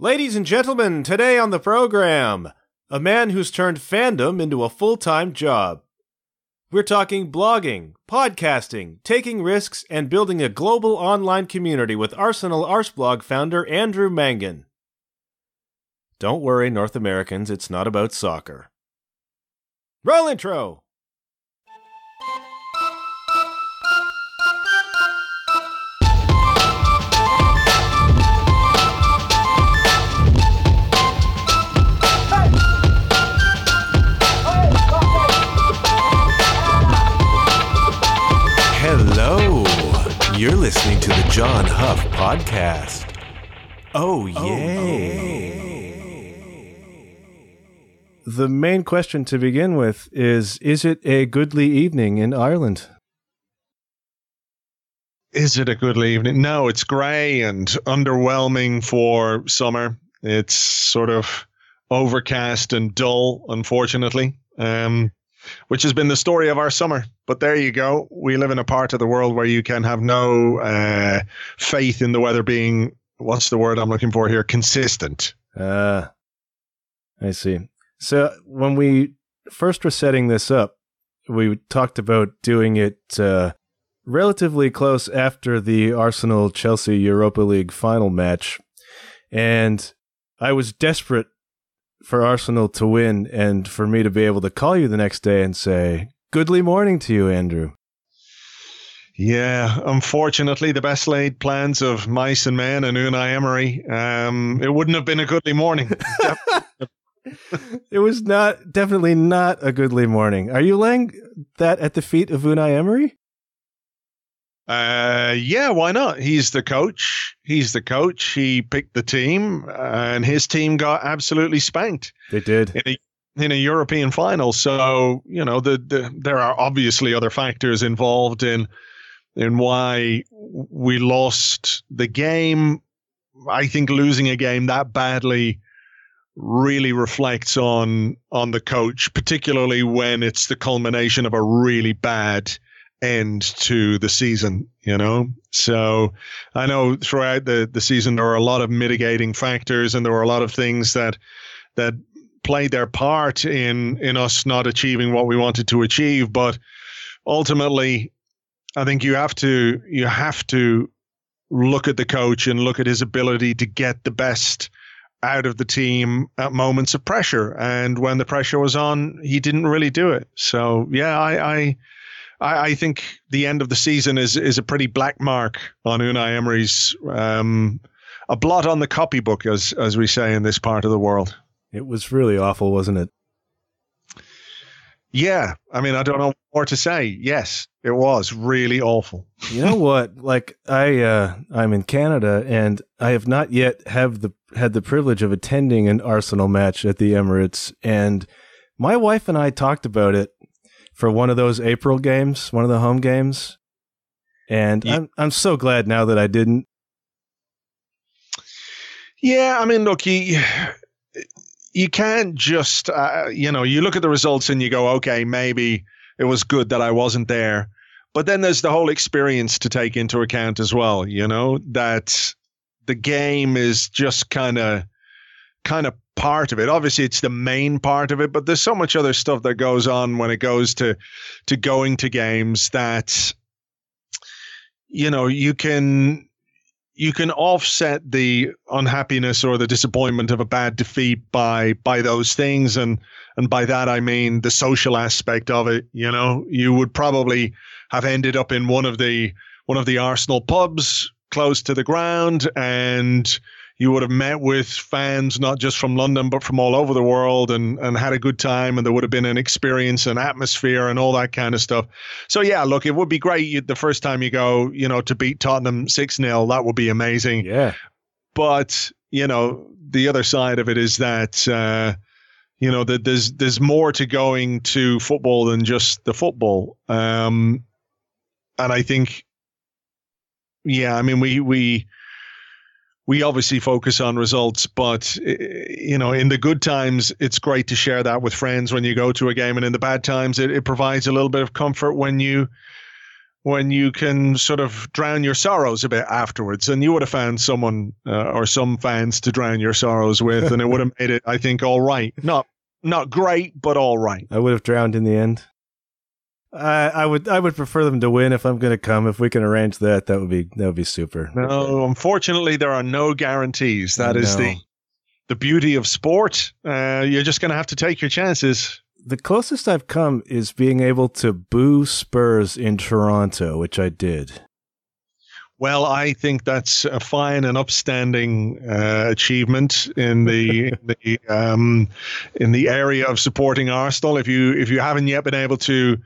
Ladies and gentlemen, today on the program, a man who's turned fandom into a full-time job. We're talking blogging, podcasting, taking risks, and building a global online community with Arseblog founder Andrew Mangan. Don't worry, North Americans, it's not about soccer. Roll intro! Hello, you're listening to the John Huff Podcast. Oh, yay. The main question to begin with is it a goodly evening in Ireland? Is it a goodly evening? No, it's grey and underwhelming for summer. It's sort of overcast and dull, unfortunately. Which has been the story of our summer. But there you go. We live in a part of the world where you can have no faith in the weather being, what's the word I'm looking for here, consistent. I see. So when we first were setting this up, we talked about doing it relatively close after the Arsenal-Chelsea Europa League final match. And I was desperate for Arsenal to win and for me to be able to call you the next day and say, goodly morning to you, Andrew. Yeah, unfortunately, the best laid plans of mice and men and Luna Emery, it wouldn't have been a goodly morning. It was definitely not a goodly morning. Are you laying that at the feet of Unai Emery? Yeah, why not? He's the coach. He picked the team, and his team got absolutely spanked. They did in a European final. So there are obviously other factors involved in why we lost the game. I think losing a game that badly really reflects on the coach, particularly when it's the culmination of a really bad end to the season, So I know throughout the season there were a lot of mitigating factors and there were a lot of things that played their part in us not achieving what we wanted to achieve. But ultimately, I think you have to look at the coach and look at his ability to get the best out of the team at moments of pressure. And when the pressure was on, he didn't really do it. So yeah, I think the end of the season is a pretty black mark on Unai Emery's, a blot on the copybook, as we say in this part of the world. It was really awful, wasn't it? Yeah. I mean, I don't know what more to say. Yes, it was really awful. You know what? Like I'm in Canada and I have not yet had the privilege of attending an Arsenal match at the Emirates. And my wife and I talked about it for one of those April games, one of the home games. And yeah. I'm so glad now that I didn't. Yeah, I mean, look, you can't just, you look at the results and you go, okay, maybe it was good that I wasn't there. But then there's the whole experience to take into account as well, that the game is just kind of part of it. Obviously, it's the main part of it, but there's so much other stuff that goes on when it goes to going to games that, you can offset the unhappiness or the disappointment of a bad defeat by those things. And by that, I mean the social aspect of it. You would probably have ended up in one of the Arsenal pubs close to the ground, and you would have met with fans, not just from London, but from all over the world and had a good time. And there would have been an experience, an atmosphere and all that kind of stuff. So, yeah, look, it would be great the first time you go, to beat Tottenham 6-0. That would be amazing. Yeah. But, the other side of it is that, that there's more to going to football than just the football. And I think, yeah, I mean, we obviously focus on results, but, in the good times, it's great to share that with friends when you go to a game. And in the bad times, it provides a little bit of comfort when you when you can sort of drown your sorrows a bit afterwards. And you would have found someone or some fans to drown your sorrows with, and it would have made it, I think, all right. Not great, but all right. I would have drowned in the end. I would prefer them to win if I'm going to come. If we can arrange that, that would be super. No, unfortunately, there are no guarantees. That is the beauty of sport. You're just going to have to take your chances. The closest I've come is being able to boo Spurs in Toronto, which I did. Well, I think that's a fine and upstanding achievement in the in the area of supporting Arsenal. If you haven't yet been able to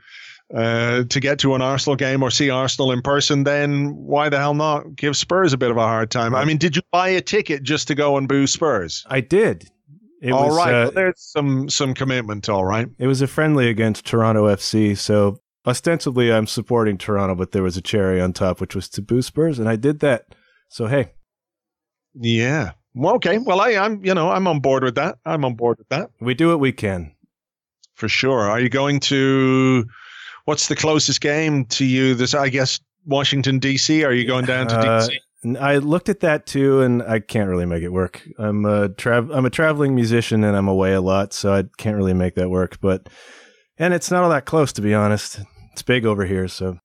get to an Arsenal game or see Arsenal in person, then why the hell not give Spurs a bit of a hard time? I mean, did you buy a ticket just to go and boo Spurs? I did. All right. Well, there's some commitment, all right. It was a friendly against Toronto FC, so ostensibly I'm supporting Toronto, but there was a cherry on top, which was to boo Spurs, and I did that. So, hey. Yeah. Well, okay. Well, I'm on board with that. I'm on board with that. We do what we can. For sure. Are you going to... What's the closest game to you? This, I guess, Washington, D.C.? Are you going down to D.C.? I looked at that too, and I can't really make it work. I'm a traveling musician, and I'm away a lot, so I can't really make that work. And it's not all that close, to be honest. It's big over here, so.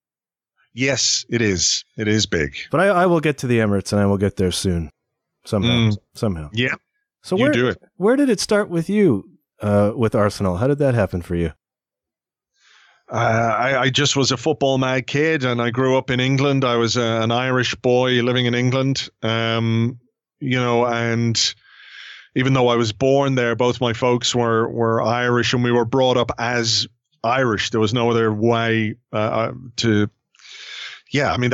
Yes, it is. It is big. But I will get to the Emirates, and I will get there soon, somehow. Yeah. So where did it start with you, with Arsenal? How did that happen for you? I just was a football mad kid, and I grew up in England. I was an Irish boy living in England, and even though I was born there, both my folks were Irish, and we were brought up as Irish. There was no other way that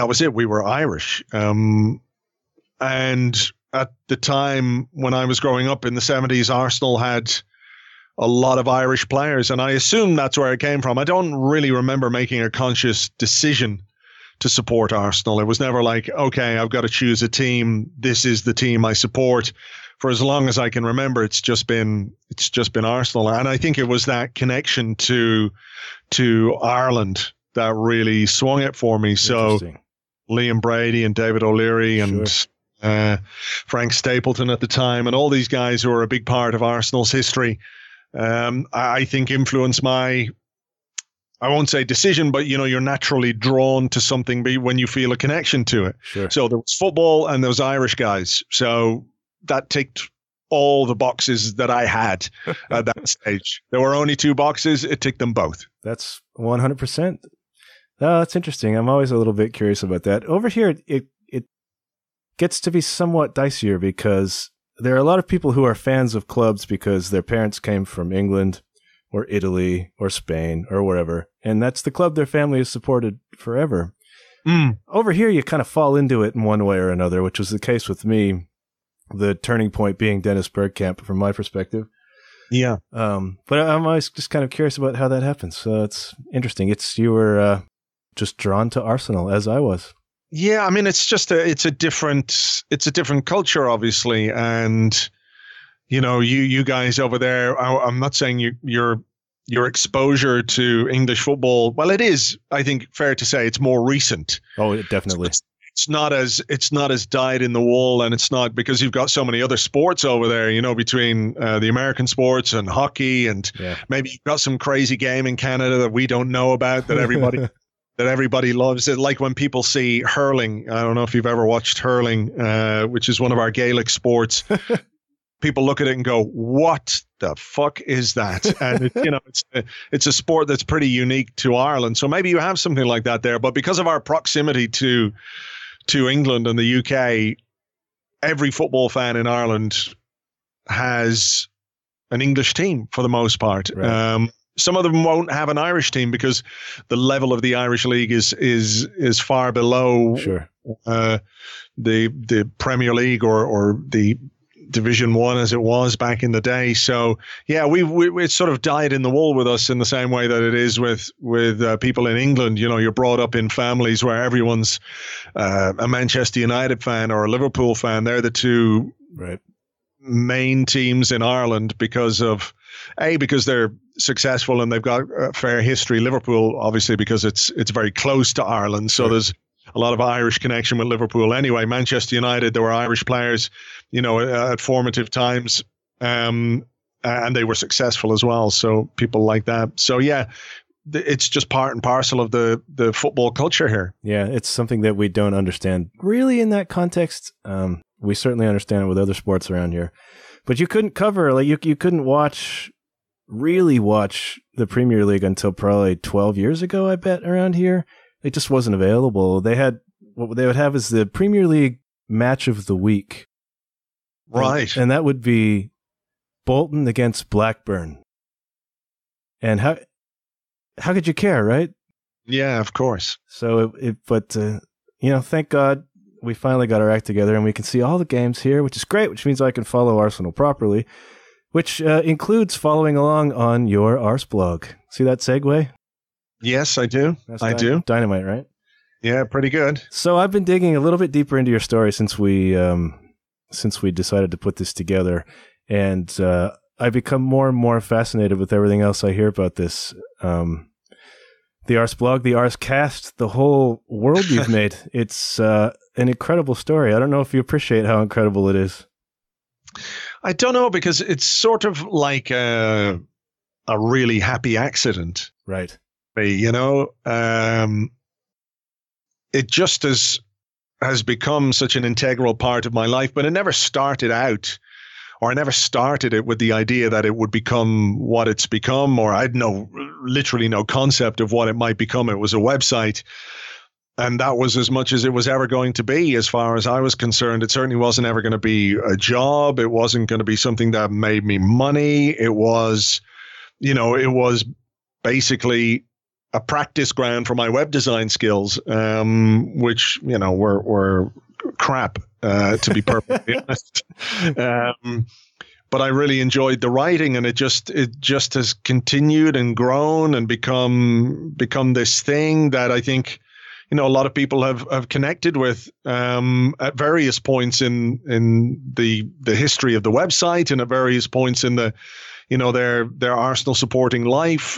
was it. We were Irish. And at the time when I was growing up in the 70s, Arsenal had a lot of Irish players, and I assume that's where it came from. I don't really remember making a conscious decision to support Arsenal. It was never like, okay, I've got to choose a team. This is the team I support. For as long as I can remember, it's just been Arsenal. And I think it was that connection to Ireland that really swung it for me. So Liam Brady and David O'Leary and Frank Stapleton at the time, and all these guys who are a big part of Arsenal's history, I think influence my, I won't say decision, but you're naturally drawn to something when you feel a connection to it. Sure. So there was football and there was Irish guys. So that ticked all the boxes that I had at that stage. There were only 2 boxes. It ticked them both. That's 100%. Oh, that's interesting. I'm always a little bit curious about that. Over here, it gets to be somewhat dicier because there are a lot of people who are fans of clubs because their parents came from England or Italy or Spain or wherever, and that's the club their family has supported forever. Over here, you kind of fall into it in one way or another, which was the case with me, the turning point being Dennis Bergkamp from my perspective. Yeah. But I'm always just kind of curious about how that happens. So it's interesting. You were just drawn to Arsenal as I was. Yeah, I mean, it's a different culture, obviously, and you guys over there. I'm not saying your exposure to English football. Well, it is, I think, fair to say it's more recent. Oh, it definitely. It's not as dyed in the wool, and it's not because you've got so many other sports over there. Between the American sports and hockey, and maybe you've got some crazy game in Canada that we don't know about that everybody. That everybody loves it. Like when people see hurling, I don't know if you've ever watched hurling, which is one of our Gaelic sports. People look at it and go, "What the fuck is that?" And it's a sport that's pretty unique to Ireland. So maybe you have something like that there. But because of our proximity to England and the UK, every football fan in Ireland has an English team for the most part. Right. Some of them won't have an Irish team because the level of the Irish league is far below the Premier League or the Division 1 as it was back in the day. So yeah, it's sort of dyed in the wool with us in the same way that it is with people in England. You're brought up in families where everyone's a Manchester United fan or a Liverpool fan. They're the two. Right. main teams in Ireland because they're successful and they've got a fair history. Liverpool, obviously, because it's very close to Ireland. So there's a lot of Irish connection with Liverpool. Anyway, Manchester United, there were Irish players, at formative times, and they were successful as well. So people like that. So yeah, it's just part and parcel of the football culture here. Yeah, it's something that we don't understand really in that context. We certainly understand it with other sports around here, but you couldn't cover, like you couldn't really watch the Premier League until probably 12 years ago, I bet, around here. It just wasn't available. What they would have is the Premier League match of the week. Right. And that would be Bolton against Blackburn. And how could you care, right? Yeah, of course. So, thank God we finally got our act together and we can see all the games here, which is great, which means I can follow Arsenal properly, which includes following along on your Arseblog. See that segue? Yes, I do. I do. Dynamite, right? Yeah, pretty good. So I've been digging a little bit deeper into your story since we decided to put this together, and I become more and more fascinated with everything else I hear about this. The Arseblog, the Arsecast, the whole world you've made. It's an incredible story. I don't know if you appreciate how incredible it is. I don't know, because it's sort of like a really happy accident. Right. It just has become such an integral part of my life, but it never started out, or I never started it with the idea that it would become what it's become, or I'd literally no concept of what it might become. It was a website, and that was as much as it was ever going to be, as far as I was concerned. It certainly wasn't ever going to be a job. It wasn't going to be something that made me money. It was basically a practice ground for my web design skills, which, were crap, to be perfectly honest. But I really enjoyed the writing, and it just has continued and grown and become this thing that I think, a lot of people have connected with at various points in the history of the website, and at various points in the their Arsenal supporting life.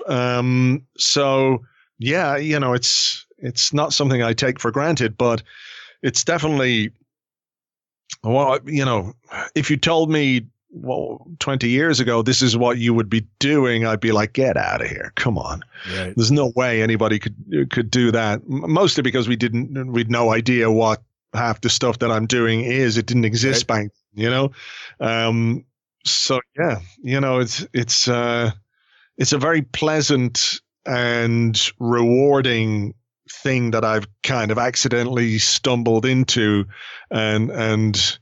So yeah, it's not something I take for granted, but it's definitely, if you told me 20 years ago this is what you would be doing, I'd be like, get out of here, come on. Right. There's no way anybody could do that, mostly because we'd no idea what half the stuff that I'm doing is. It didn't exist back, so yeah, it's a very pleasant and rewarding thing that I've kind of accidentally stumbled into and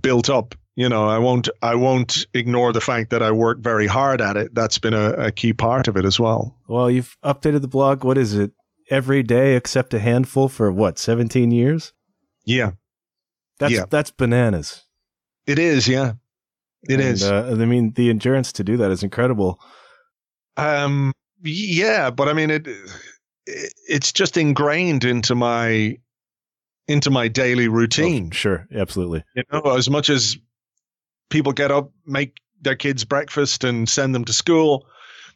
built up. I won't ignore the fact that I work very hard at it. That's been a key part of it as well. Well, you've updated the blog. What is it? Every day except a handful for 17 years? Yeah. That's bananas. It is. Yeah. It is. The endurance to do that is incredible. Yeah, but I mean, it's just ingrained into my daily routine. Oh, sure, absolutely. As much as people get up, make their kids breakfast and send them to school,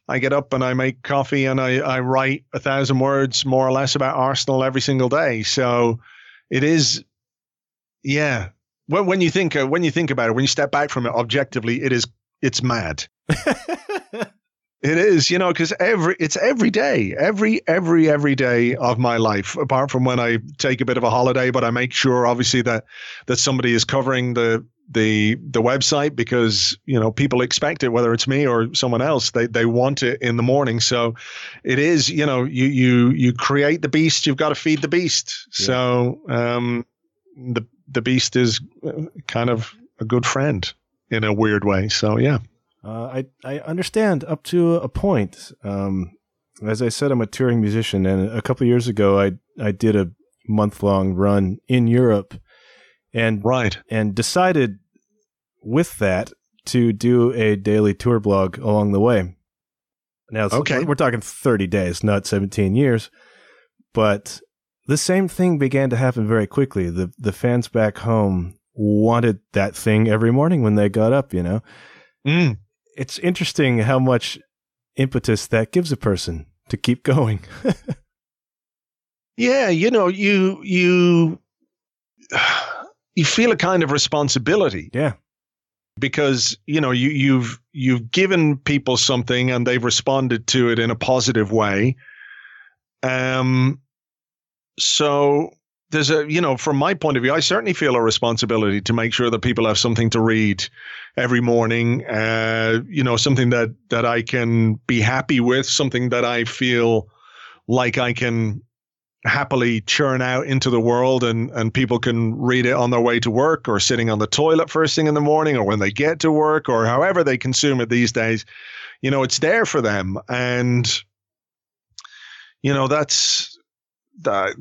I get up and I make coffee and I write 1,000 words more or less about Arsenal every single day. So it is, yeah. When you think about it, when you step back from it objectively, it's mad. It is, because it's every day, every day of my life, apart from when I take a bit of a holiday, but I make sure obviously that somebody is covering the website, because, people expect it, whether it's me or someone else, they want it in the morning. So it is, you create the beast, you've got to feed the beast. Yeah. So, the beast is kind of a good friend in a weird way. So, yeah. I understand up to a point. As I said, I'm a touring musician, and a couple of years ago, I did a month-long run in Europe, and decided with that to do a daily tour blog along the way. Now, we're talking 30 days, not 17 years, but the same thing began to happen very quickly. The fans back home wanted that thing every morning when they got up, you know? Mm. It's interesting how much impetus that gives a person to keep going. Yeah, you know, you feel a kind of responsibility. Yeah. Because, you know, you've given people something and they've responded to it in a positive way. So there's from my point of view, I certainly feel a responsibility to make sure that people have something to read every morning, something that I can be happy with, something that I feel like I can happily churn out into the world and people can read it on their way to work or sitting on the toilet first thing in the morning or when they get to work or however they consume it these days. You know, it's there for them. And, you know, that's I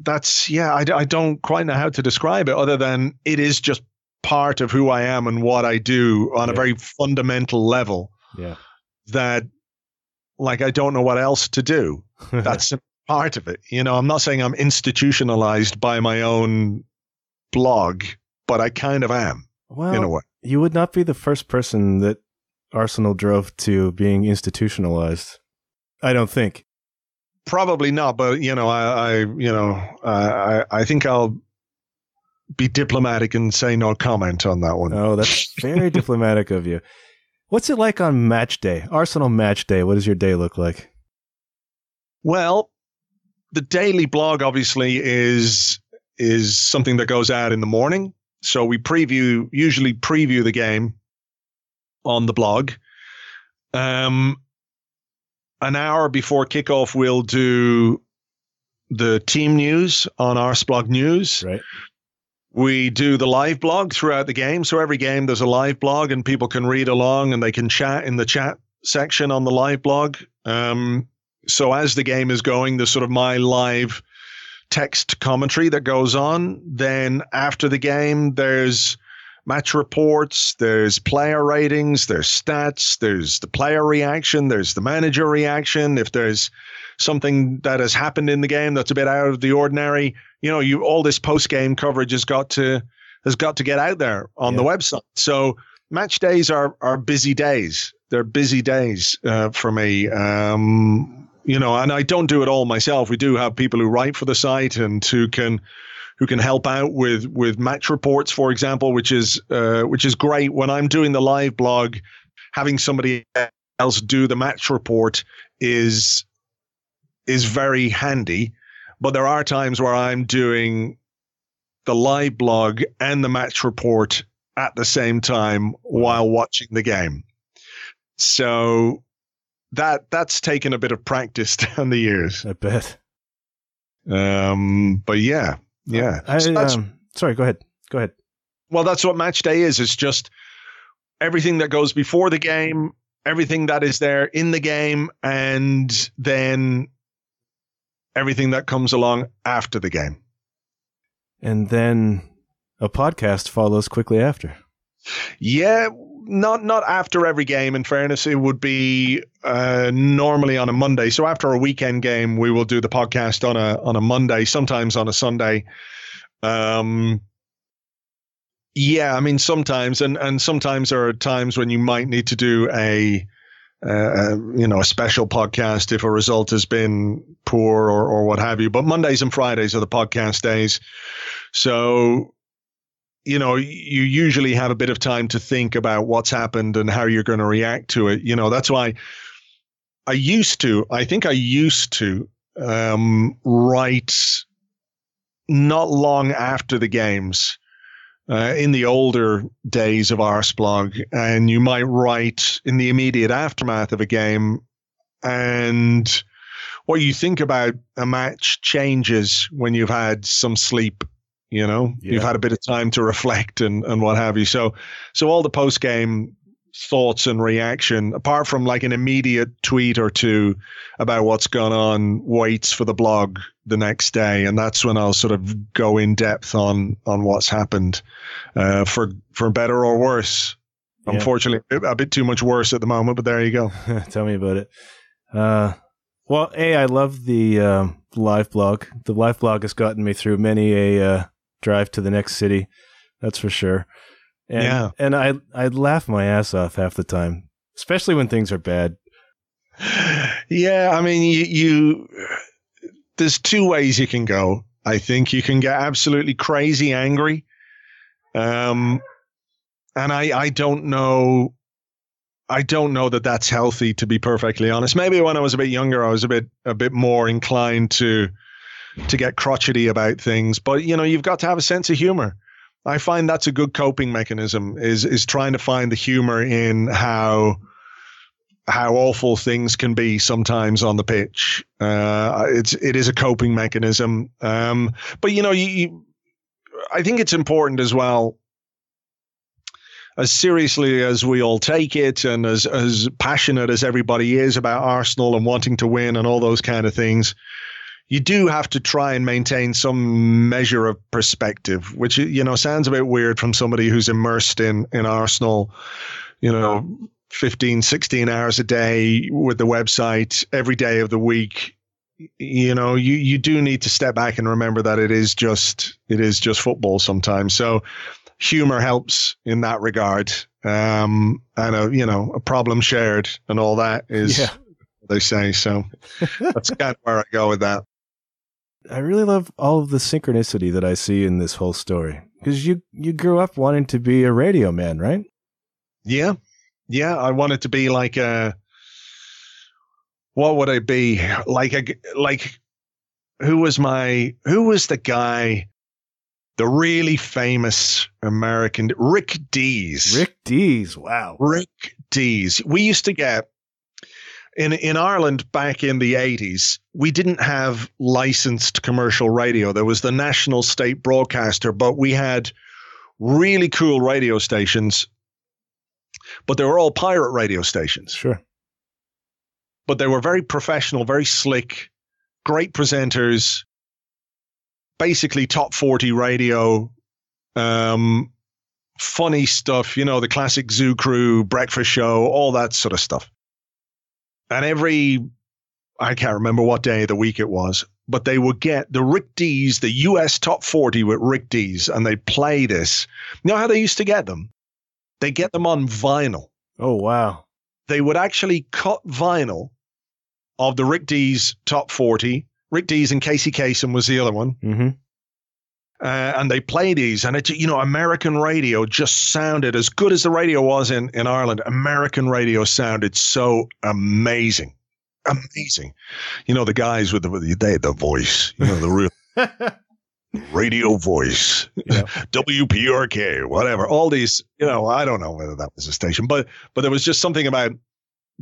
don't quite know how to describe it other than it is just part of who I am and what I do on a very fundamental level. Yeah. That, like, I don't know what else to do. That's part of it. You know, I'm not saying I'm institutionalized by my own blog, but I kind of am. Well, in a way. You would not be the first person that Arsenal drove to being institutionalized, I don't think. Probably not, but you know, I think I'll be diplomatic and say no comment on that one. Oh, that's very diplomatic of you. What's it like on match day? Arsenal match day. What does your day look like? Well, the daily blog obviously is something that goes out in the morning. So we usually preview the game on the blog. An hour before kickoff, we'll do the team news on Arseblog News. Right. We do the live blog throughout the game. So every game there's a live blog and people can read along and they can chat in the chat section on the live blog. So as the game is going, there's sort of my live text commentary that goes on. Then after the game, there's match reports, there's player ratings, there's stats, there's the player reaction, there's the manager reaction. If there's something that has happened in the game that's a bit out of the ordinary, you know, all this post-game coverage has got to get out there on the website. So match days are busy days. They're busy days for me. You know, and I don't do it all myself. We do have people who write for the site and who can help out with match reports, for example, which is great. When I'm doing the live blog, having somebody else do the match report is very handy. But there are times where I'm doing the live blog and the match report at the same time while watching the game. So that's taken a bit of practice down the years. I bet. But yeah. Sorry, go ahead. Well, that's what match day is. It's just everything that goes before the game, everything that is there in the game, and then everything that comes along after the game. And then a podcast follows quickly after. Yeah, not after every game. In fairness, it would be normally on a Monday. So after a weekend game, we will do the podcast on a Monday, sometimes on a Sunday. Yeah, I mean, sometimes, and sometimes there are times when you might need to do a special podcast if a result has been poor or what have you. But Mondays and Fridays are the podcast days. So, you know, you usually have a bit of time to think about what's happened and how you're going to react to it. You know, that's why I used to write not long after the games in the older days of Arseblog, and you might write in the immediate aftermath of a game, and what you think about a match changes when you've had some sleep. You know, You've had a bit of time to reflect and what have you. So all the post-game thoughts and reaction, apart from like an immediate tweet or two about what's gone on, waits for the blog the next day. And that's when I'll sort of go in depth on what's happened for better or worse. Yeah. Unfortunately, a bit too much worse at the moment, but there you go. Tell me about it. Well, I love the live blog. The live blog has gotten me through many a drive to the next city. That's for sure. And I'd laugh my ass off half the time, especially when things are bad. Yeah, I mean, you there's two ways you can go. I think you can get absolutely crazy angry. And I don't know. I don't know that that's healthy, to be perfectly honest. Maybe when I was a bit younger, I was a bit more inclined to get crotchety about things. But, you know, you've got to have a sense of humor. I find that's a good coping mechanism, is trying to find the humor in how awful things can be sometimes on the pitch. It is a coping mechanism. But, you know, I think it's important as well, as seriously as we all take it and as passionate as everybody is about Arsenal and wanting to win and all those kind of things, you do have to try and maintain some measure of perspective, which, you know, sounds a bit weird from somebody who's immersed in Arsenal, you know, 15, 16 hours a day with the website every day of the week. You know, you do need to step back and remember that it is just football sometimes. So humor helps in that regard. And a problem shared and all that is, they say. So that's kind of where I go with that. I really love all of the synchronicity that I see in this whole story, because you grew up wanting to be a radio man, right? Yeah. Yeah. I wanted to be like what would I be? Who was the guy, the really famous American, Rick Dees. Rick Dees. Wow. Rick Dees. We used to get, in Ireland back in the 80s, we didn't have licensed commercial radio. There was the national state broadcaster, but we had really cool radio stations, but they were all pirate radio stations. Sure. But they were very professional, very slick, great presenters, basically top 40 radio, funny stuff, you know, the classic Zoo Crew, breakfast show, all that sort of stuff. And I can't remember what day of the week it was, but they would get the Rick Dees, the US top 40 with Rick Dees, and they play this. You know how they used to get them? They get them on vinyl. Oh, wow. They would actually cut vinyl of the Rick Dees top 40. Rick Dees and Casey Kasem was the other one. Mm-hmm. And they play these, and it, you know, American radio just sounded as good as the radio was in Ireland. American radio sounded so amazing. You know, the guys with the voice, you know, the real radio voice, yeah. WPRK, whatever. All these, you know, I don't know whether that was a station, but there was just something about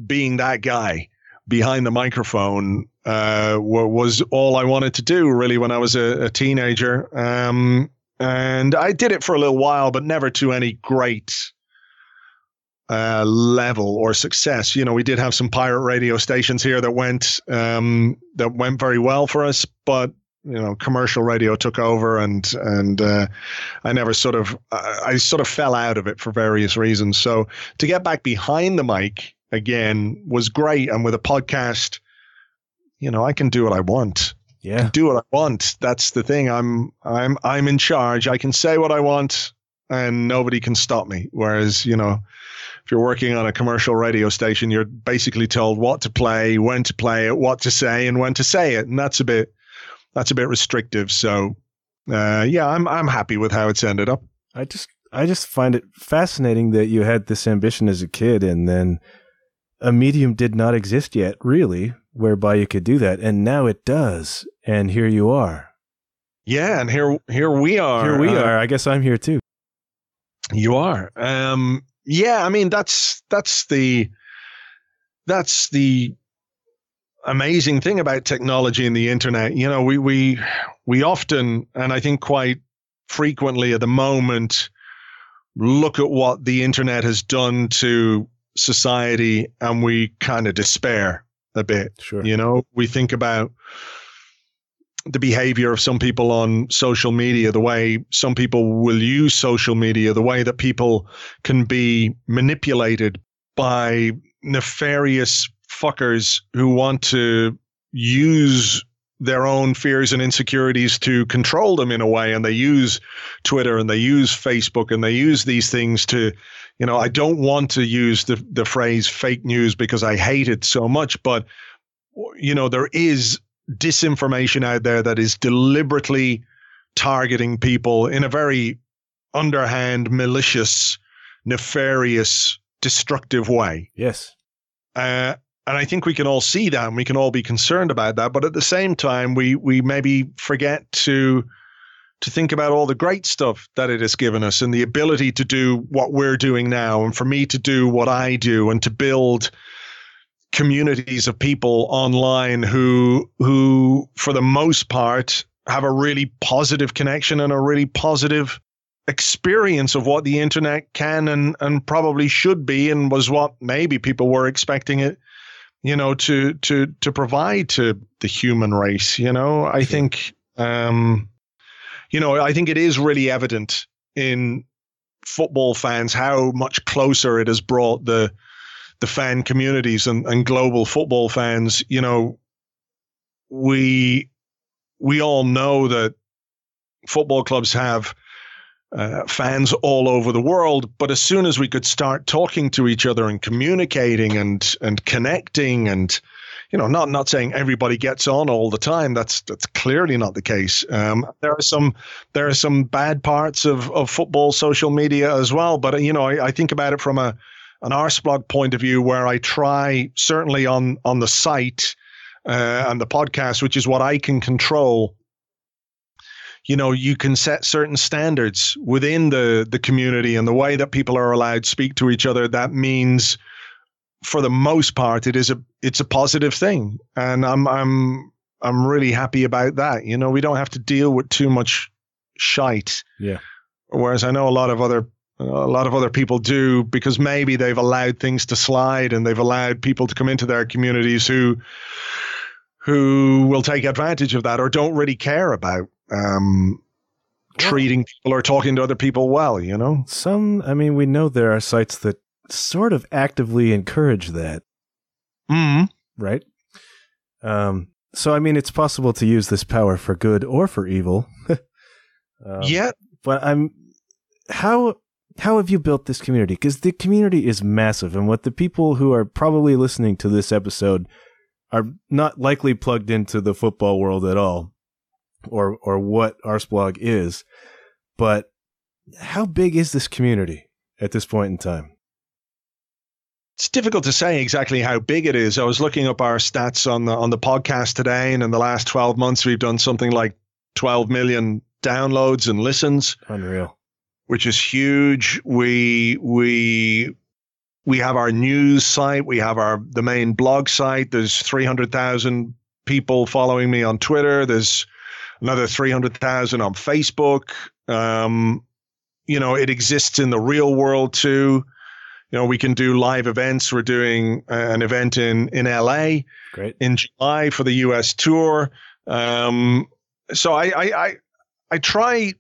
being that guy behind the microphone was all I wanted to do, really, when I was a teenager. And I did it for a little while, but never to any great level or success. You know, we did have some pirate radio stations here that went very well for us, but you know, commercial radio took over, and I never I sort of fell out of it for various reasons. So to get back behind the mic again was great, and with a podcast, you know, I can do what I want. Yeah, I can do what I want. That's the thing. I'm in charge. I can say what I want, and nobody can stop me. Whereas, you know, if you're working on a commercial radio station, you're basically told what to play, when to play it, what to say, and when to say it, and that's a bit restrictive. So, yeah, I'm happy with how it's ended up. I just find it fascinating that you had this ambition as a kid, and then a medium did not exist yet, really, whereby you could do that, and now it does, and here you are. Yeah, and here we are. Here we are. I guess I'm here too. You are. Yeah, I mean that's the amazing thing about technology and the internet. You know, we often, and I think quite frequently at the moment, look at what the internet has done to society and we kind of despair a bit. Sure. You know, we think about the behavior of some people on social media, the way some people will use social media, the way that people can be manipulated by nefarious fuckers who want to use their own fears and insecurities to control them in a way. And they use Twitter and they use Facebook and they use these things to, I don't want to use the phrase fake news because I hate it so much, but, there is disinformation out there that is deliberately targeting people in a very underhand, malicious, nefarious, destructive way. Yes. And I think we can all see that and we can all be concerned about that. But at the same time, we maybe forget to think about all the great stuff that it has given us and the ability to do what we're doing now and for me to do what I do and to build communities of people online who for the most part have a really positive connection and a really positive experience of what the internet can and probably should be and was what maybe people were expecting it to provide to the human race. I think, I think it is really evident in football fans how much closer it has brought the fan communities and global football fans. We all know that football clubs have fans all over the world, but as soon as we could start talking to each other and communicating and connecting, and not saying everybody gets on all the time, that's clearly not the case. There are some bad parts of football social media as well, but I think about it from an Arseblog point of view, where I try, certainly on the site and the podcast, which is what I can control. You can set certain standards within the community and the way that people are allowed to speak to each other. That means, for the most part, it's a positive thing, and I'm really happy about that. We don't have to deal with too much shite. Yeah. Whereas I know a lot of other people do, because maybe they've allowed things to slide and they've allowed people to come into their communities who will take advantage of that or don't really care about treating people or talking to other people well, we know there are sites that sort of actively encourage that. Mm-hmm. Right? So, it's possible to use this power for good or for evil. Yeah. But how have you built this community? Because the community is massive, and what the people who are probably listening to this episode are not likely plugged into the football world at all, or what Arseblog is. But how big is this community at this point in time? It's difficult to say exactly how big it is. I was looking up our stats on the podcast today, and in the last 12 months, we've done something like 12 million downloads and listens. Unreal. Which is huge. We have our news site. We have the main blog site. There's 300,000 people following me on Twitter. There's another 300,000 on Facebook. It exists in the real world too. We can do live events. We're doing an event in LA. Great. In July for the US tour. So I try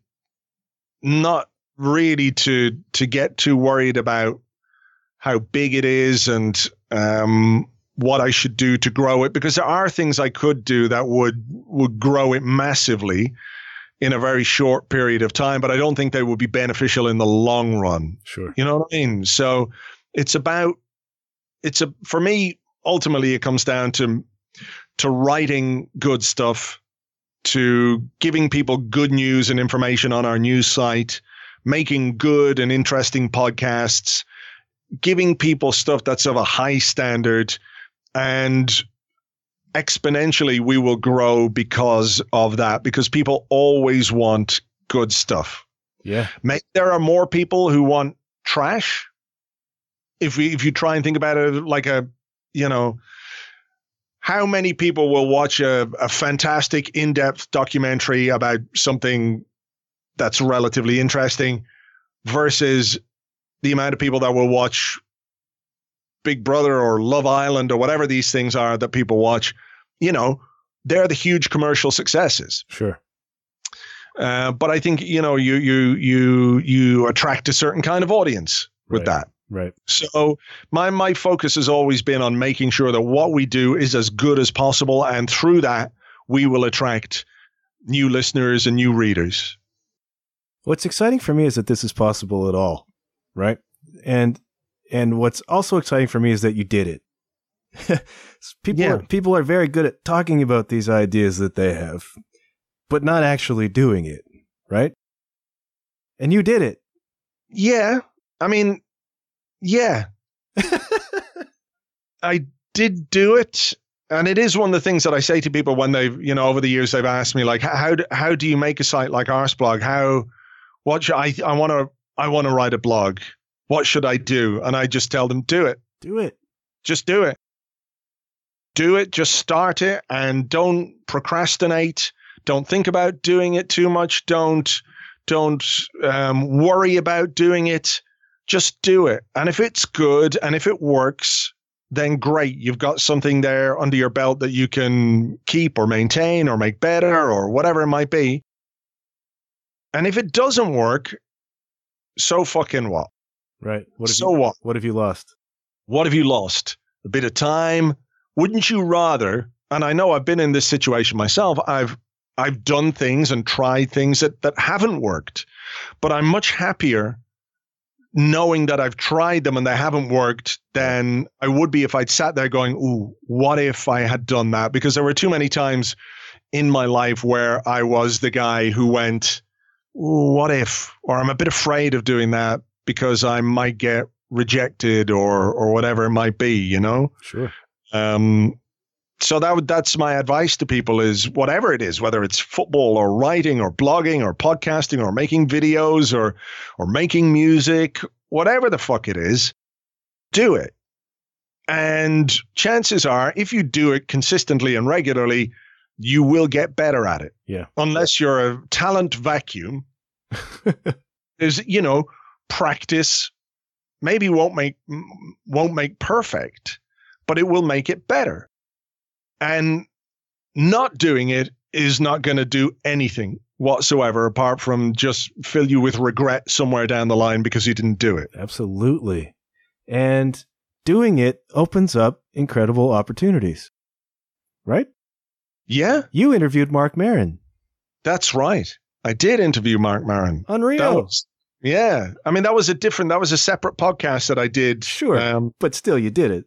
not really to get too worried about how big it is and what I should do to grow it, because there are things I could do that would grow it massively in a very short period of time, but I don't think they would be beneficial in the long run. Sure. You know what I mean? So for me, ultimately it comes down to writing good stuff, to giving people good news and information on our news site, making good and interesting podcasts, giving people stuff that's of a high standard, and exponentially we will grow because of that, because people always want good stuff. Yeah. Maybe there are more people who want trash. If you try and think about it like how many people will watch a fantastic in-depth documentary about something that's relatively interesting versus the amount of people that will watch Big Brother or Love Island or whatever these things are that people watch? They're the huge commercial successes. Sure. But I think, you attract a certain kind of audience with that. Right. So my focus has always been on making sure that what we do is as good as possible. And through that, we will attract new listeners and new readers. What's exciting for me is that this is possible at all, right? And what's also exciting for me is that you did it. People are very good at talking about these ideas that they have, but not actually doing it, right? And you did it. Yeah. I mean, yeah. I did do it. And it is one of the things that I say to people when they've, over the years, they've asked me, like, how do you make a site like Arseblog? What should I want to write a blog. What should I do? And I just tell them, do it. Do it. Just do it. Do it. Just start it and don't procrastinate. Don't think about doing it too much. Don't worry about doing it. Just do it. And if it's good and if it works, then great. You've got something there under your belt that you can keep or maintain or make better or whatever it might be. And if it doesn't work, so fucking what? Right. What have you lost? What have you lost? A bit of time? Wouldn't you rather? And I know I've been in this situation myself. I've done things and tried things that haven't worked, but I'm much happier knowing that I've tried them and they haven't worked than I would be if I'd sat there going, ooh, what if I had done that? Because there were too many times in my life where I was the guy who went, ooh, what if? Or I'm a bit afraid of doing that because I might get rejected or whatever it might be, Sure. So that's my advice to people is whatever it is, whether it's football or writing or blogging or podcasting or making videos or making music, whatever the fuck it is, do it. And chances are, if you do it consistently and regularly, you will get better at it. Yeah. Unless you're a talent vacuum. There's, practice maybe won't make perfect, but it will make it better. And not doing it is not going to do anything whatsoever apart from just fill you with regret somewhere down the line because you didn't do it. Absolutely. And doing it opens up incredible opportunities, right? Yeah. You interviewed Marc Maron. That's right. I did interview Marc Maron. Unreal. Yeah. I mean, that was a separate podcast that I did. Sure. But still, you did it.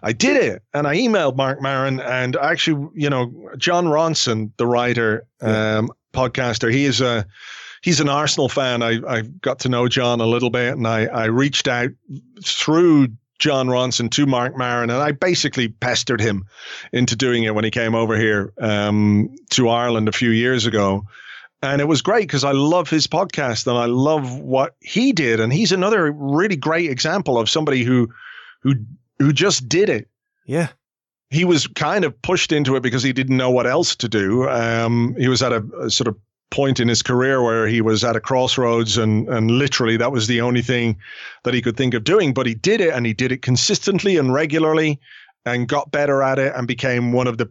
I did it, and I emailed Marc Maron, and actually, John Ronson, the writer, podcaster, he's an Arsenal fan. I got to know John a little bit, and I reached out through John Ronson to Marc Maron, and I basically pestered him into doing it when he came over here to Ireland a few years ago. And it was great because I love his podcast and I love what he did. And he's another really great example of somebody who just did it. Yeah. He was kind of pushed into it because he didn't know what else to do. He was at a sort of point in his career where he was at a crossroads and literally that was the only thing that he could think of doing. But he did it, and he did it consistently and regularly and got better at it and became one of the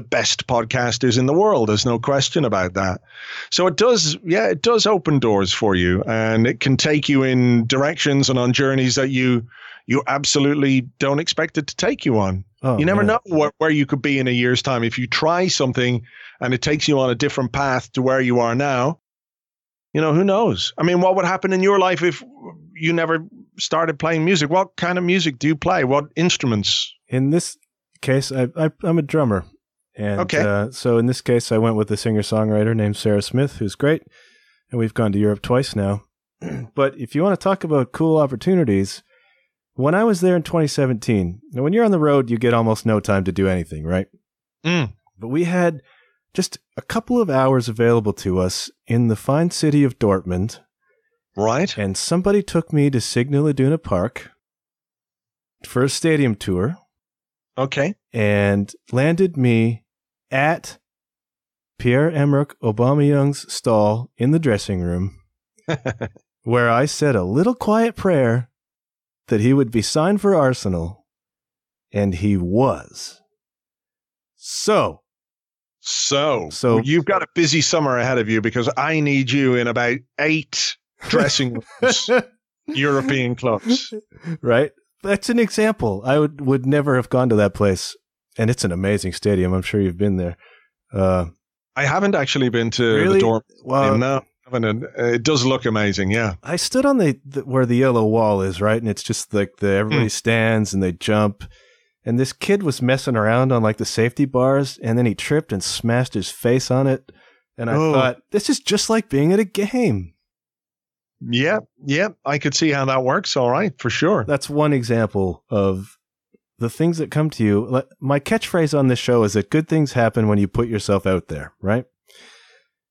best podcasters in the world. There's no question about that. So it does open doors for you, and it can take you in directions and on journeys that you absolutely don't expect it to take you on. You never know where you could be in a year's time. If you try something and it takes you on a different path to where you are now, who knows? I mean, what would happen in your life if you never started playing music? What kind of music do you play? What instruments? In this case, I'm a drummer. And okay. So in this case, I went with a singer-songwriter named Sarah Smith, who's great. And we've gone to Europe twice now. But if you want to talk about cool opportunities, when I was there in 2017, now when you're on the road, you get almost no time to do anything, right? Mm. But we had just a couple of hours available to us in the fine city of Dortmund. Right. And somebody took me to Signal Iduna Park for a stadium tour. Okay. And landed me at Pierre-Emerick Aubameyang's stall in the dressing room, where I said a little quiet prayer that he would be signed for Arsenal, and he was. So you've got a busy summer ahead of you because I need you in about 8 dressing rooms, European clubs. Right? That's an example. I would never have gone to that place. And it's an amazing stadium. I'm sure you've been there. I haven't actually been to Really? the dorm. Well, No, I haven't. It does look amazing. Yeah. I stood on the where the yellow wall is, right? And it's just like everybody stands and they jump. And this kid was messing around on like the safety bars, and then he tripped and smashed his face on it. And I thought, this is just like being at a game. Yeah, I could see how that works. All right, for sure. That's one example of the things that come to you. My catchphrase on this show is that good things happen when you put yourself out there, right?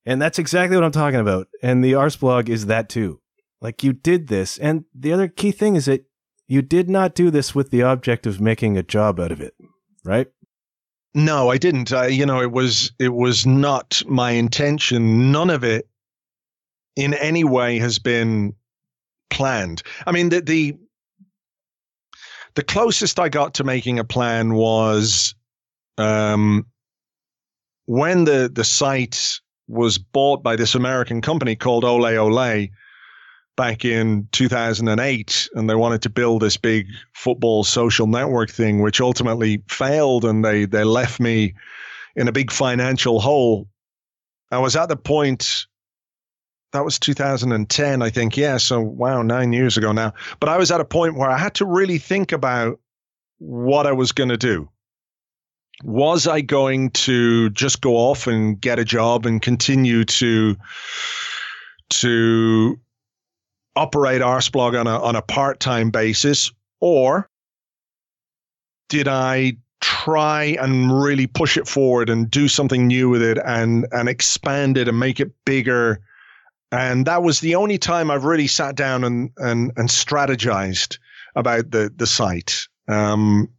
And that's exactly what I'm talking about. And the Arseblog is that too. Like, you did this. And the other key thing is that you did not do this with the object of making a job out of it, right? No, I didn't. It was not my intention. None of it in any way has been planned. I mean, the closest I got to making a plan was when the site was bought by this American company called Ole Ole back in 2008, and they wanted to build this big football social network thing, which ultimately failed, and they left me in a big financial hole. I was at the point, that was 2010, I think. Yeah, so wow, 9 years ago now. But I was at a point where I had to really think about what I was going to do. Was I going to just go off and get a job and continue to operate Arseblog on a part-time basis, or did I try and really push it forward and do something new with it and expand it and make it bigger? And that was the only time I've really sat down and strategized about the site. And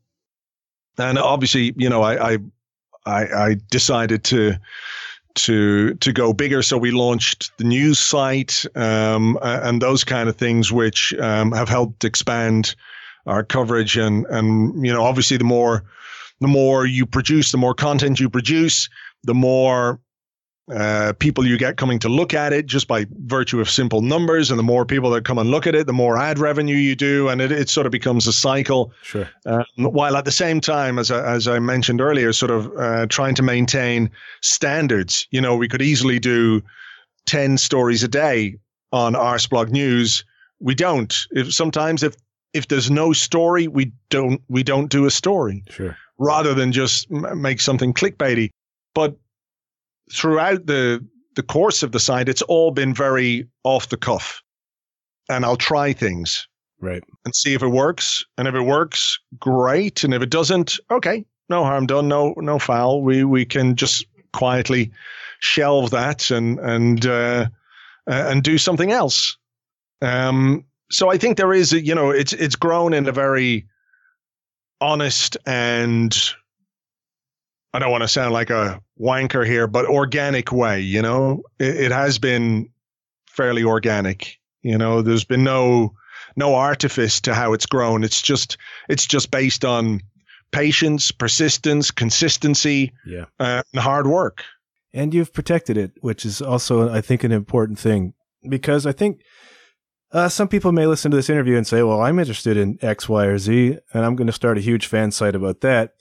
obviously, I decided to go bigger. So we launched the news site and those kind of things, which have helped expand our coverage. And obviously, the more you produce, the more content you produce, the more people you get coming to look at it just by virtue of simple numbers, and the more people that come and look at it, the more ad revenue you do, and it sort of becomes a cycle. Sure. While at the same time, as I mentioned earlier, sort of trying to maintain standards. We could easily do 10 stories a day on Arseblog News. We don't. If there's no story, we don't do a story. Sure. Rather than just make something clickbaity. But throughout the course of the site, it's all been very off the cuff, and I'll try things, right, and see if it works. And if it works, great. And if it doesn't, okay, no harm done, no foul. We can just quietly shelve that and do something else. So I think there is, it's grown in a very honest and, I don't want to sound like a wanker here, but organic way. It has been fairly organic. There's been no artifice to how it's grown. It's just based on patience, persistence, consistency, and hard work. And you've protected it, which is also, I think, an important thing, because I think some people may listen to this interview and say, well, I'm interested in X, Y, or Z, and I'm going to start a huge fan site about that.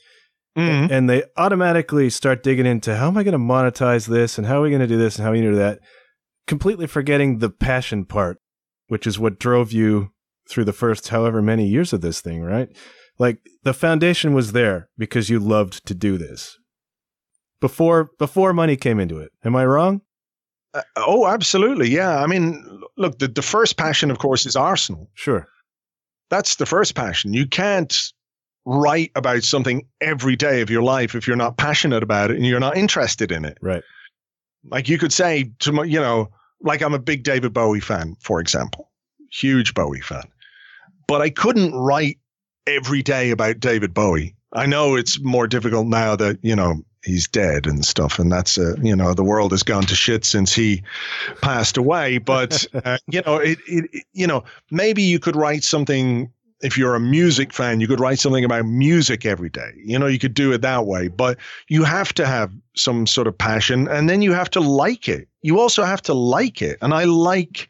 Mm-hmm. And they automatically start digging into, how am I going to monetize this, and how are we going to do this, and how are we going to do that, completely forgetting the passion part, which is what drove you through the first however many years of this thing, right? Like, the foundation was there because you loved to do this before money came into it. Am I wrong? Oh, absolutely. Yeah. I mean, look, the first passion, of course, is Arsenal. Sure. That's the first passion. You can't write about something every day of your life if you're not passionate about it and you're not interested in it. Right. Like, you could say to like, I'm a big David Bowie fan, for example, huge Bowie fan, but I couldn't write every day about David Bowie. I know it's more difficult now that, he's dead and stuff, and that's the world has gone to shit since he passed away. But maybe you could write something. If you're a music fan, you could write something about music every day. You could do it that way, but you have to have some sort of passion, and then you have to like it. You also have to like it. And I like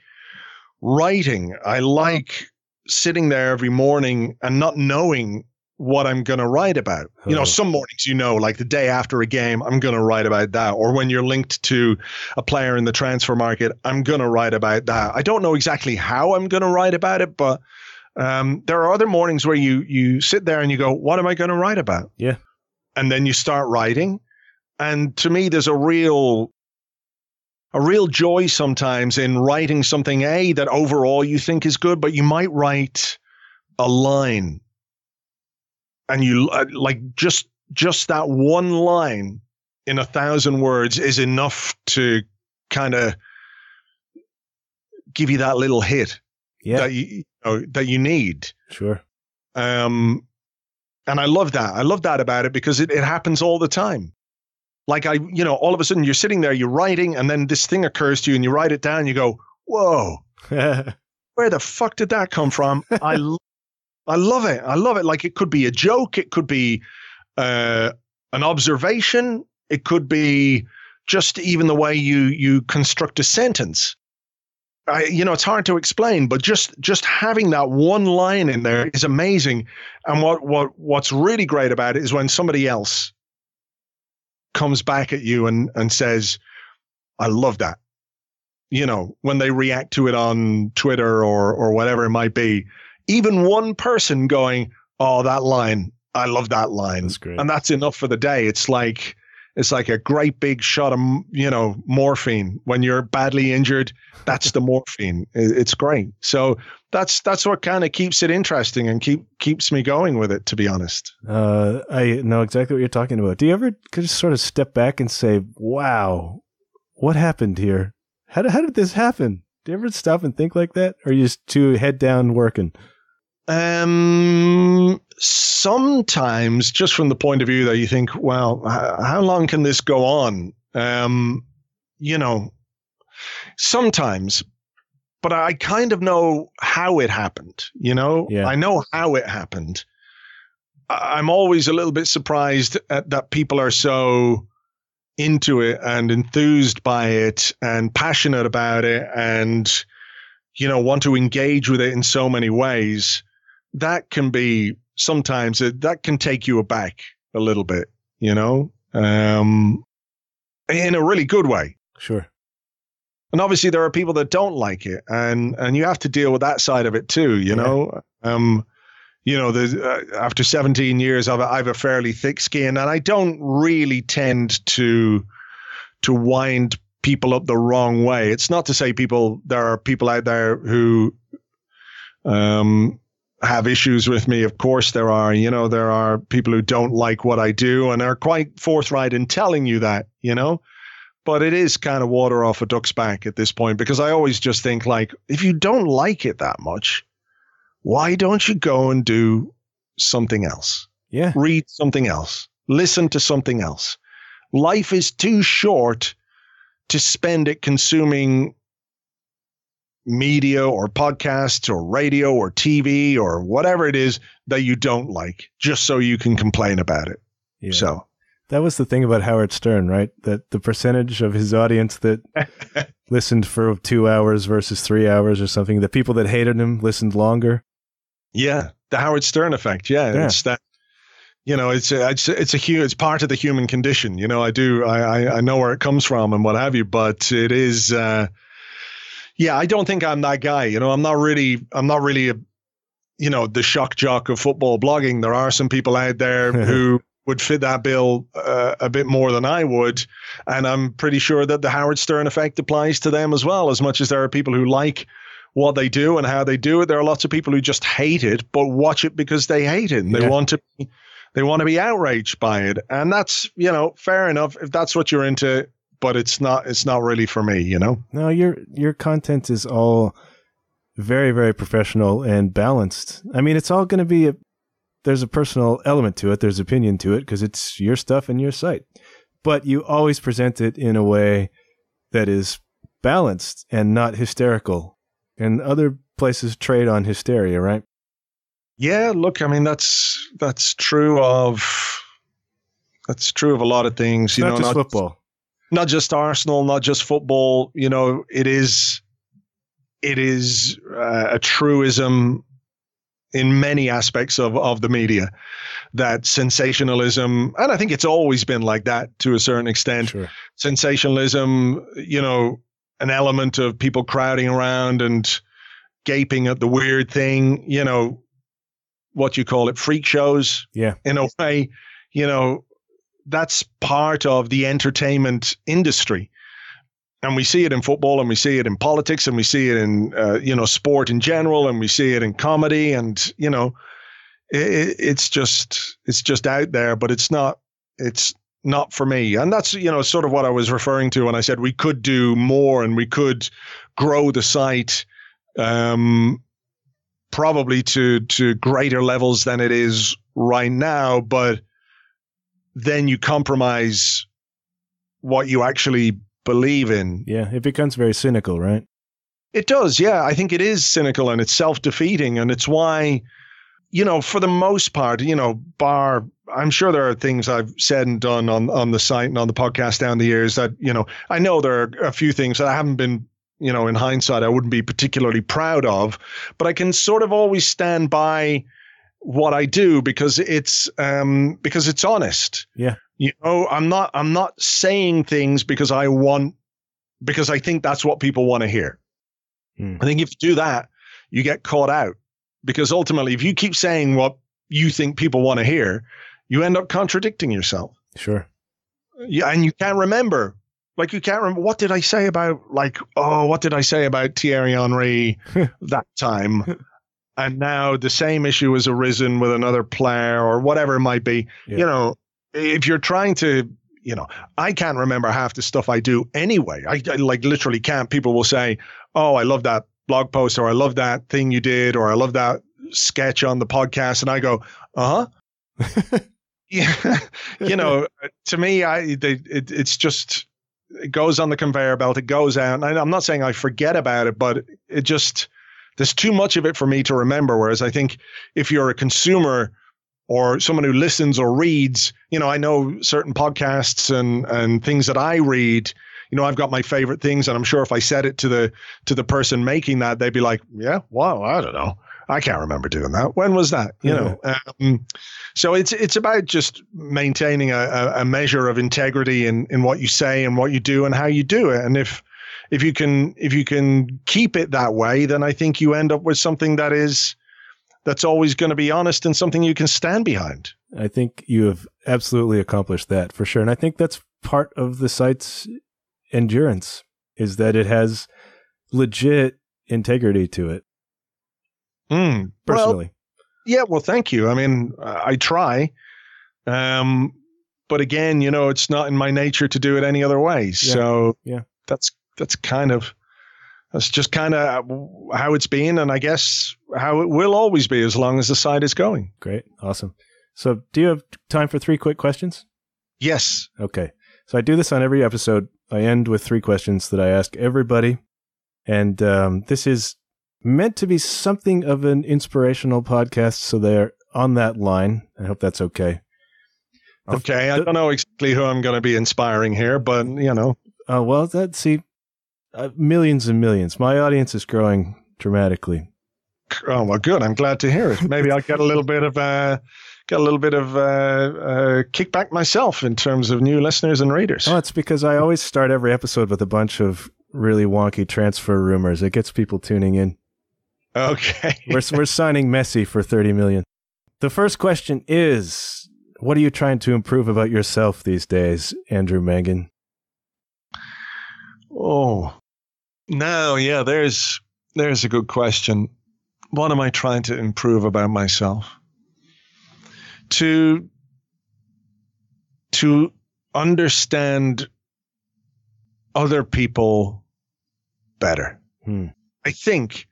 writing. I like sitting there every morning and not knowing what I'm going to write about. You know, some mornings, like the day after a game, I'm going to write about that. Or when you're linked to a player in the transfer market, I'm going to write about that. I don't know exactly how I'm going to write about it, but there are other mornings where you sit there and you go, what am I going to write about? Yeah. And then you start writing. And to me, there's a real joy sometimes in writing something, that overall you think is good, but you might write a line. And you just that one line in 1,000 words is enough to kind of give you that little hit that you need. Sure. And I love that. I love that about it because it happens all the time. Like all of a sudden you're sitting there, you're writing, and then this thing occurs to you, and you write it down. And you go, "Whoa, where the fuck did that come from?" I love it. I love it. Like, it could be a joke. It could be an observation. It could be just even the way you construct a sentence. It's hard to explain, but just having that one line in there is amazing. And what's really great about it is when somebody else comes back at you and says, "I love that." When they react to it on Twitter or whatever it might be. Even one person going, "Oh, that line, I love that line." That's great. And that's enough for the day. It's like a great big shot of, morphine. When you're badly injured, that's the morphine. It's great. So that's what kind of keeps it interesting and keeps me going with it, to be honest. I know exactly what you're talking about. Do you ever just sort of step back and say, "Wow, what happened here? How did this happen?" Do you ever stop and think like that? Or are you just too head down working? Sometimes, just from the point of view that you think, well, how long can this go on? Sometimes, but I kind of know how it happened, Yeah. I know how it happened. I'm always a little bit surprised that people are so into it and enthused by it and passionate about it and, want to engage with it in so many ways. That can be sometimes that can take you aback a little bit, in a really good way. Sure. And obviously there are people that don't like it, and you have to deal with that side of it too, after 17 years, I have a fairly thick skin, and I don't really tend to wind people up the wrong way. It's not to say there are people out there who have issues with me. Of course there are, there are people who don't like what I do and are quite forthright in telling you that, but it is kind of water off a duck's back at this point, because I always just think, like, if you don't like it that much, why don't you go and do something else? Yeah. Read something else. Listen to something else. Life is too short to spend it consuming media or podcasts or radio or TV or whatever it is that you don't like, just so you can complain about it. Yeah. So that was the thing about Howard Stern, right? That the percentage of his audience that listened for 2 hours versus 3 hours or something, the people that hated him listened longer. Yeah. The Howard Stern effect. Yeah. It's that, it's part of the human condition. I know where it comes from and what have you, but it is, I don't think I'm that guy. I'm not really a, the shock jock of football blogging. There are some people out there who would fit that bill a bit more than I would. And I'm pretty sure that the Howard Stern effect applies to them as well. As much as there are people who like what they do and how they do it, there are lots of people who just hate it, but watch it because they hate it. And they want to be outraged by it. And that's, fair enough if that's what you're into, but it's not really for me, No, your content is all very, very professional and balanced. I mean, it's all going to be there's a personal element to it. There's opinion to it because it's your stuff and your site. But you always present it in a way that is balanced and not hysterical. And other places trade on hysteria, right? Yeah, look, I mean, that's true of a lot of things. Not just football. Not just Arsenal, not just football. It is a truism in many aspects of the media, that sensationalism, and I think it's always been like that to a certain extent. Sure. Sensationalism, an element of people crowding around and gaping at the weird thing, what you call it, freak shows. Yeah. In a way, that's part of the entertainment industry. And we see it in football, and we see it in politics, and we see it in, sport in general, and we see it in comedy. And, it's just out there, but it's not for me. And that's, sort of what I was referring to when I said we could do more and we could grow the site, probably to greater levels than it is right now. But then you compromise what you actually believe in. Yeah, it becomes very cynical, right? It does, yeah. I think it is cynical and it's self-defeating, and it's why, for the most part, I'm sure there are things I've said and done on the site and on the podcast down the years that, I know there are a few things that I haven't been, in hindsight, I wouldn't be particularly proud of, but I can sort of always stand by what I do because it's honest. Yeah. I'm not saying things because I think that's what people want to hear. I think if you do that, you get caught out, because ultimately, if you keep saying what you think people want to hear, you end up contradicting yourself. Sure. Yeah. And you can't remember, what did I say about, what did I say about Thierry Henry that time? And now the same issue has arisen with another player or whatever it might be. Yeah. If you're trying to, I can't remember half the stuff I do anyway. I literally can't. People will say, oh, I love that blog post, or I love that thing you did, or I love that sketch on the podcast. And I go, yeah. To me, it's just, it goes on the conveyor belt. It goes out. And I'm not saying I forget about it, but it just, there's too much of it for me to remember. Whereas I think if you're a consumer or someone who listens or reads, I know certain podcasts and things that I read, I've got my favorite things, and I'm sure if I said it to the person making that, they'd be like, yeah, wow, I don't know. I can't remember doing that. When was that? So it's about just maintaining a measure of integrity in what you say and what you do and how you do it. And if you can keep it that way, then I think you end up with something that's always going to be honest and something you can stand behind. I think you have absolutely accomplished that for sure. And I think that's part of the site's endurance, is that it has legit integrity to it. Personally. Well, thank you. I mean, I try. But again, it's not in my nature to do it any other way. Yeah. So yeah, that's just kind of how it's been, and I guess how it will always be as long as the site is going. Great. Awesome. So do you have time for 3 quick questions? Yes. Okay. So I do this on every episode. I end with 3 questions that I ask everybody. And this is meant to be something of an inspirational podcast, so they're on that line. I hope that's okay. Okay. I don't know exactly who I'm going to be inspiring here, but, well, millions and millions. My audience is growing dramatically. Oh, well, good. I'm glad to hear it. Maybe I'll get a little bit of kickback myself in terms of new listeners and readers. Oh, it's because I always start every episode with a bunch of really wonky transfer rumors. It gets people tuning in. Okay. We're signing Messi for 30 million. The first question is, what are you trying to improve about yourself these days, Andrew Mangan? Oh, no, yeah, there's a good question. What am I trying to improve about myself? To understand other people better. I think,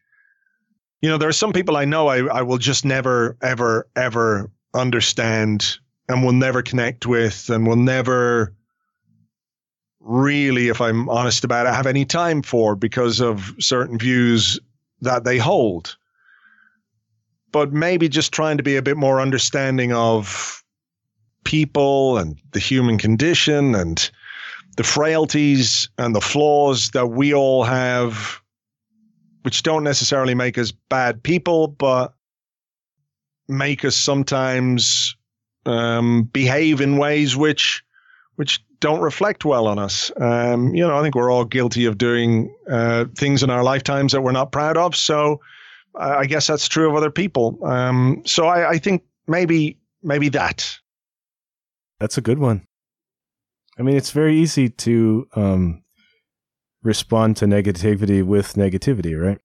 there are some people I know I will just never, ever, ever understand and will never connect with and will never really, if I'm honest about it, have any time for because of certain views that they hold. But maybe just trying to be a bit more understanding of people and the human condition and the frailties and the flaws that we all have, which don't necessarily make us bad people, but make us sometimes behave in ways which don't reflect well on us. I think we're all guilty of doing things in our lifetimes that we're not proud of. So I guess that's true of other people. So I think maybe that. That's a good one. I mean, it's very easy to respond to negativity with negativity, right?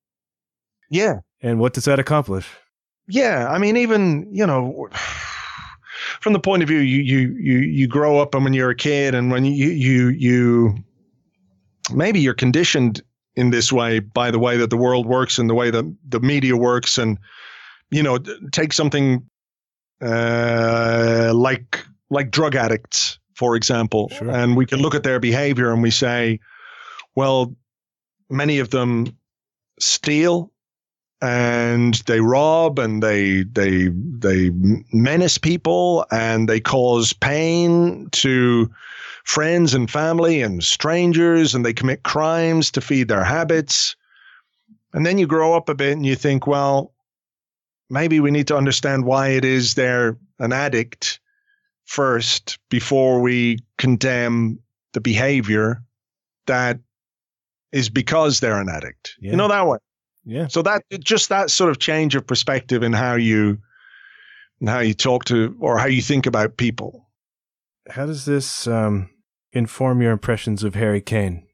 Yeah. And what does that accomplish? Yeah. I mean, even, from the point of view, you grow up, and when you're a kid, and when you maybe you're conditioned in this way by the way that the world works and the way that the media works, and take something like drug addicts, for example. Sure. And we can look at their behavior and we say, well, many of them steal, and they rob, and they menace people, and they cause pain to friends and family and strangers, and they commit crimes to feed their habits. And then you grow up a bit and you think, well, maybe we need to understand why it is they're an addict first before we condemn the behavior that is because they're an addict. Yeah. That way. Yeah. So that sort of change of perspective in how you talk to, or how you think about people. How does this inform your impressions of Harry Kane?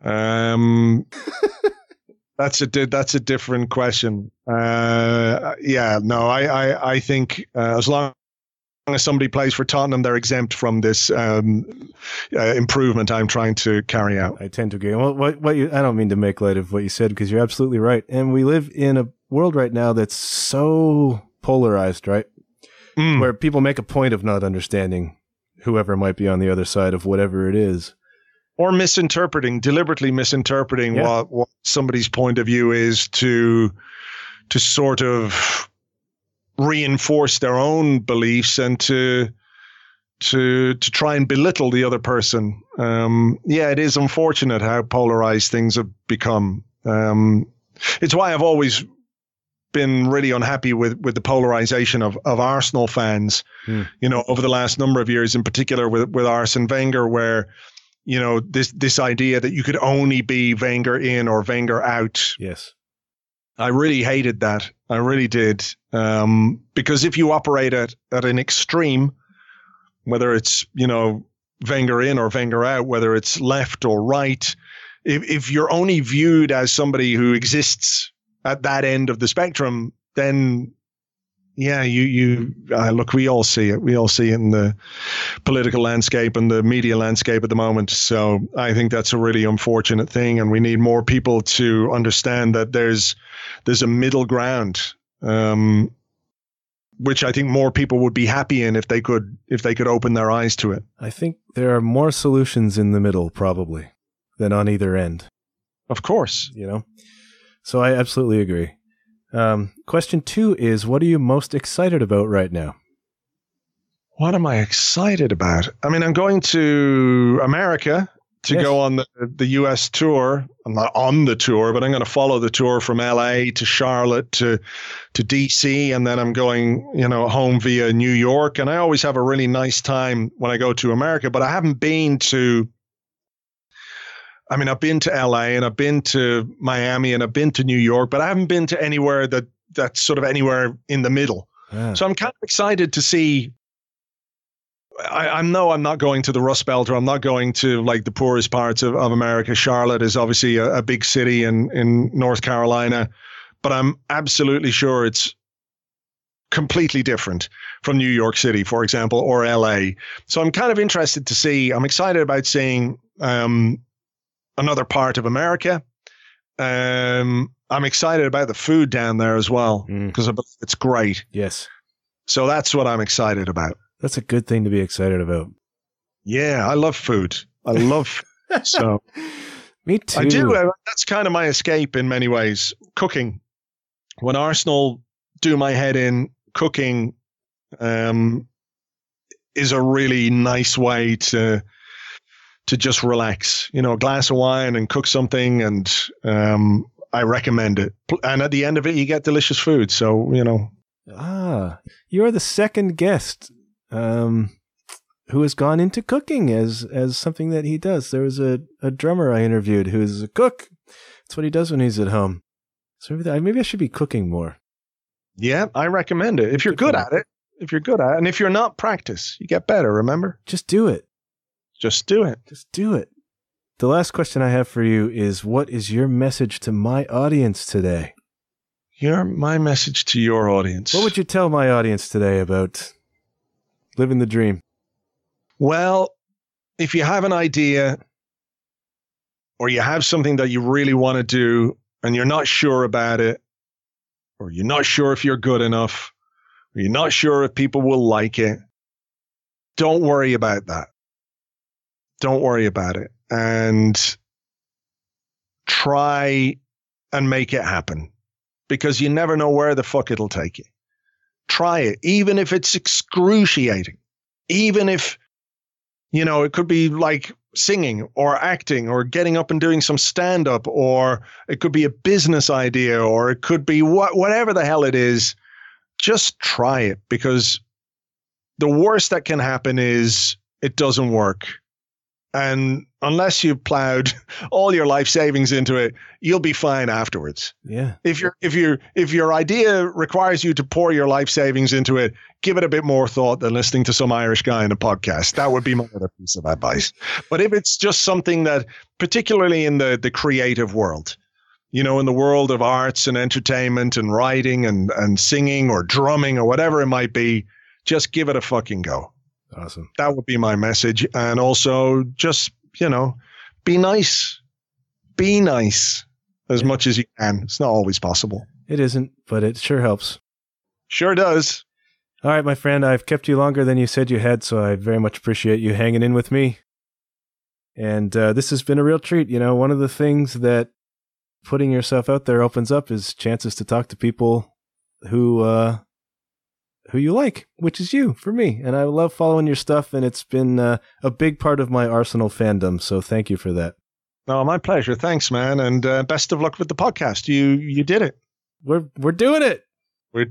That's a different question. I think as long as somebody plays for Tottenham, they're exempt from this improvement I'm trying to carry out. I tend to agree. Well, I don't mean to make light of what you said, because you're absolutely right. And we live in a world right now that's so polarized, right? Where people make a point of not understanding whoever might be on the other side of whatever it is. Or deliberately misinterpreting what somebody's point of view is to sort of reinforce their own beliefs and to try and belittle the other person. It is unfortunate how polarized things have become. It's why I've always been really unhappy with the polarization of Arsenal fans, over the last number of years, in particular with Arsene Wenger, where, this idea that you could only be Wenger in or Wenger out. Yes. I really hated that. I really did. Because if you operate at an extreme, whether it's, Wenger in or Wenger out, whether it's left or right, if you're only viewed as somebody who exists at that end of the spectrum, then look, we all see it. We all see it in the political landscape and the media landscape at the moment. So I think that's a really unfortunate thing, and we need more people to understand that there's a middle ground, which I think more people would be happy in if they could open their eyes to it. I think there are more solutions in the middle, probably, than on either end. Of course. So I absolutely agree. Question 2 is, what are you most excited about right now? What am I excited about? I mean, I'm going to America to go on the US tour. I'm not on the tour, but I'm going to follow the tour from LA to Charlotte to DC. And then I'm going, home via New York. And I always have a really nice time when I go to America, but I haven't been to, I've been to LA and I've been to Miami and I've been to New York, but I haven't been to anywhere that's sort of anywhere in the middle. Yeah. So I'm kind of excited to see. I know I'm not going to the Rust Belt, or I'm not going to like the poorest parts of America. Charlotte is obviously a big city in North Carolina, but I'm absolutely sure it's completely different from New York City, for example, or LA. So I'm kind of interested to see. I'm excited about seeing another part of America. I'm excited about the food down there as well, because it's great. Yes. So that's what I'm excited about. That's a good thing to be excited about. Yeah, I love food. I love so. Me too. I do. That's kind of my escape in many ways. Cooking. When Arsenal do my head in, cooking is a really nice way to just relax. A glass of wine and cook something, and I recommend it. And at the end of it, you get delicious food. So, You're the second guest who has gone into cooking as something that he does. There was a drummer I interviewed who's a cook. That's what he does when he's at home. So maybe I should be cooking more. Yeah, I recommend it. If you're good at it. If you're good at it. And if you're not, practice. You get better, remember? Just do it. Just do it. Just do it. The last question I have for you is, what is your message to my audience today? My message to your audience. What would you tell my audience today about living the dream? Well, if you have an idea or you have something that you really want to do and you're not sure about it, or you're not sure if you're good enough, or you're not sure if people will like it, don't worry about that. Don't worry about it. And try and make it happen, because you never know where the fuck it'll take you. Try it, even if it's excruciating, even if, it could be like singing or acting or getting up and doing some stand-up, or it could be a business idea, or it could be whatever the hell it is. Just try it, because the worst that can happen is it doesn't work. And unless you plowed all your life savings into it, you'll be fine afterwards. Yeah. If your idea requires you to pour your life savings into it, give it a bit more thought than listening to some Irish guy in a podcast. That would be my other piece of advice. But if it's just something that, particularly in the creative world, in the world of arts and entertainment and writing and singing or drumming or whatever it might be, just give it a fucking go. Awesome. That would be my message. And also just, be nice. Be nice as much as you can. It's not always possible. It isn't, but it sure helps. Sure does. All right, my friend, I've kept you longer than you said you had, so I very much appreciate you hanging in with me. And this has been a real treat. One of the things that putting yourself out there opens up is chances to talk to people who you like, which is you, for me. And I love following your stuff, and it's been a big part of my Arsenal fandom, so thank you for that. Oh, my pleasure. Thanks, man, and best of luck with the podcast. You did it. We're doing it.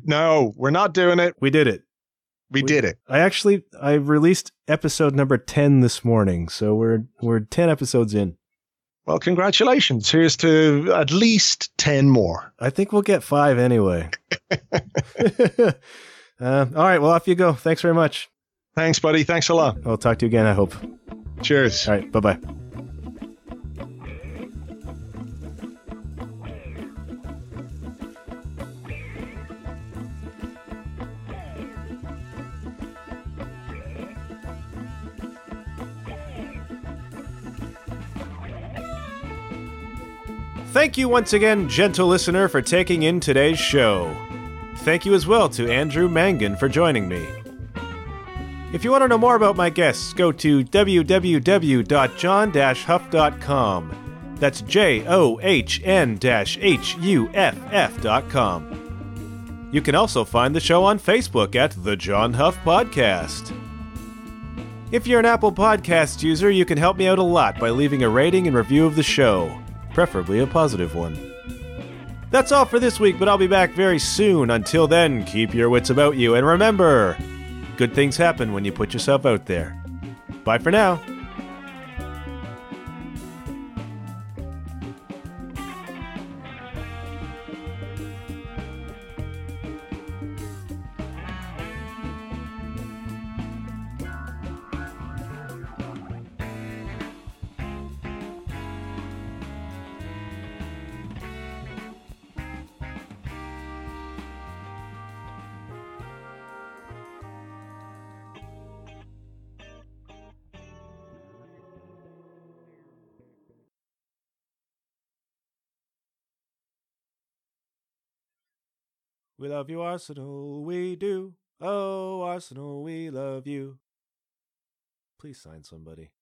No, we're not doing it. We did it. We did it. I released episode number 10 this morning, so we're 10 episodes in. Well, congratulations. Here's to at least 10 more. I think we'll get 5 anyway. All right, well, off you go. Thanks very much. Thanks, buddy. Thanks a lot. I'll talk to you again, I hope. Cheers. All right, bye-bye. Thank you once again, gentle listener, for taking in today's show. Thank you as well to Andrew Mangan for joining me. If you want to know more about my guests, go to www.john-huff.com. That's JOHN-HUFF.com. You can also find the show on Facebook at The John Huff Podcast. If you're an Apple Podcast user, you can help me out a lot by leaving a rating and review of the show, preferably a positive one. That's all for this week, but I'll be back very soon. Until then, keep your wits about you, and remember, good things happen when you put yourself out there. Bye for now. We love you, Arsenal, we do. Oh, Arsenal, we love you. Please sign somebody.